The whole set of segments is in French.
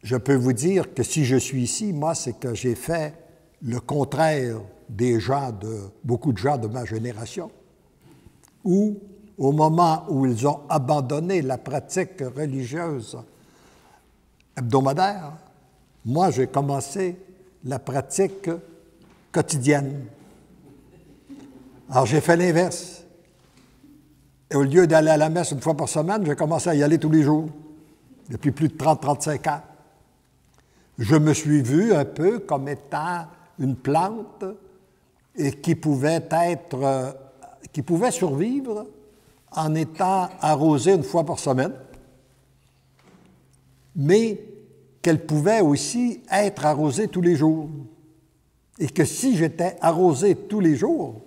je peux vous dire que si je suis ici, moi, c'est que j'ai fait le contraire des gens, beaucoup de gens de ma génération, où, au moment où ils ont abandonné la pratique religieuse hebdomadaire, moi, j'ai commencé la pratique quotidienne. Alors, j'ai fait l'inverse. Et au lieu d'aller à la messe une fois par semaine, j'ai commencé à y aller tous les jours, depuis plus de 30-35 ans. Je me suis vu un peu comme étant une plante et qui pouvait survivre en étant arrosée une fois par semaine, mais qu'elle pouvait aussi être arrosée tous les jours. Et que si j'étais arrosé tous les jours,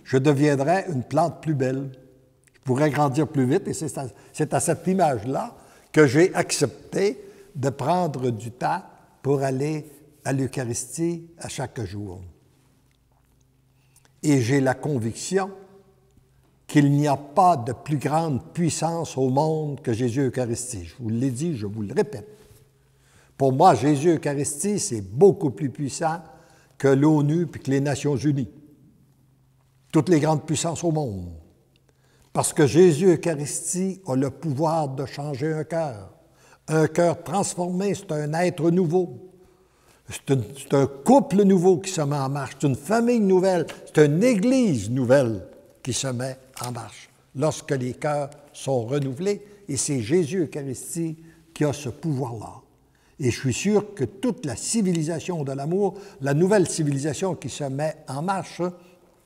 je deviendrais une plante plus belle. Je pourrais grandir plus vite, et c'est à cette image-là que j'ai accepté de prendre du temps pour aller à l'Eucharistie à chaque jour. Et j'ai la conviction qu'il n'y a pas de plus grande puissance au monde que Jésus Eucharistie. Je vous l'ai dit, je vous le répète. Pour moi, Jésus Eucharistie, c'est beaucoup plus puissant que l'ONU et que les Nations Unies. Toutes les grandes puissances au monde. Parce que Jésus Eucharistie a le pouvoir de changer un cœur. Un cœur transformé, c'est un être nouveau. C'est un couple nouveau qui se met en marche. C'est une famille nouvelle. C'est une église nouvelle qui se met en marche lorsque les cœurs sont renouvelés. Et c'est Jésus Eucharistie qui a ce pouvoir-là. Et je suis sûr que toute la civilisation de l'amour, la nouvelle civilisation qui se met en marche,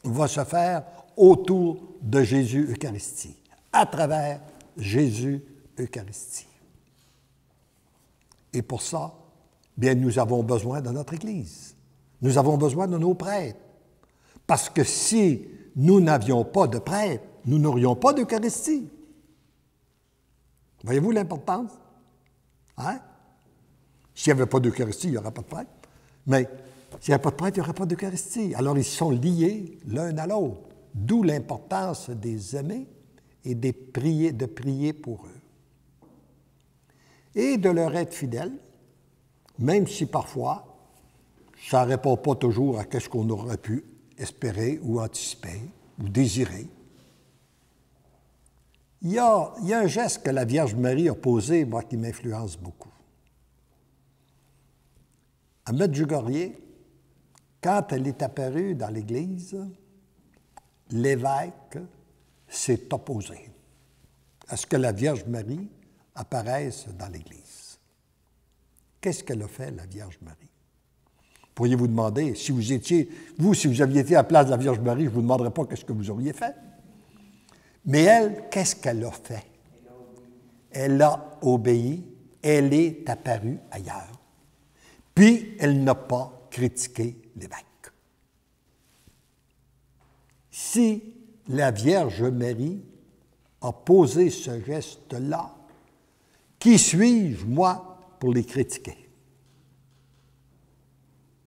va se faire autour de Jésus Eucharistie, à travers Jésus Eucharistie. Et pour ça, bien, nous avons besoin de notre Église. Nous avons besoin de nos prêtres. Parce que si nous n'avions pas de prêtres, nous n'aurions pas d'Eucharistie. Voyez-vous l'importance? Hein? S'il n'y avait pas d'Eucharistie, il n'y aurait pas de prêtre. Mais s'il n'y a pas de prêtre, il n'y aurait pas d'Eucharistie. Alors, ils sont liés l'un à l'autre. D'où l'importance de les aimer et de prier pour eux. Et de leur être fidèles, même si parfois, ça ne répond pas toujours à ce qu'on aurait pu espérer ou anticiper ou désirer. Il y a un geste que la Vierge Marie a posé, moi, qui m'influence beaucoup. À Medjugorje, quand elle est apparue dans l'Église, l'évêque s'est opposé à ce que la Vierge Marie apparaisse dans l'Église. Qu'est-ce qu'elle a fait, la Vierge Marie? Pourriez-vous demander, si vous aviez été à la place de la Vierge Marie, je ne vous demanderais pas qu'est-ce que vous auriez fait. Mais elle, qu'est-ce qu'elle a fait? Elle a obéi, elle est apparue ailleurs. Puis, elle n'a pas critiqué l'évêque. Si la Vierge Marie a posé ce geste-là, qui suis-je, moi, pour les critiquer?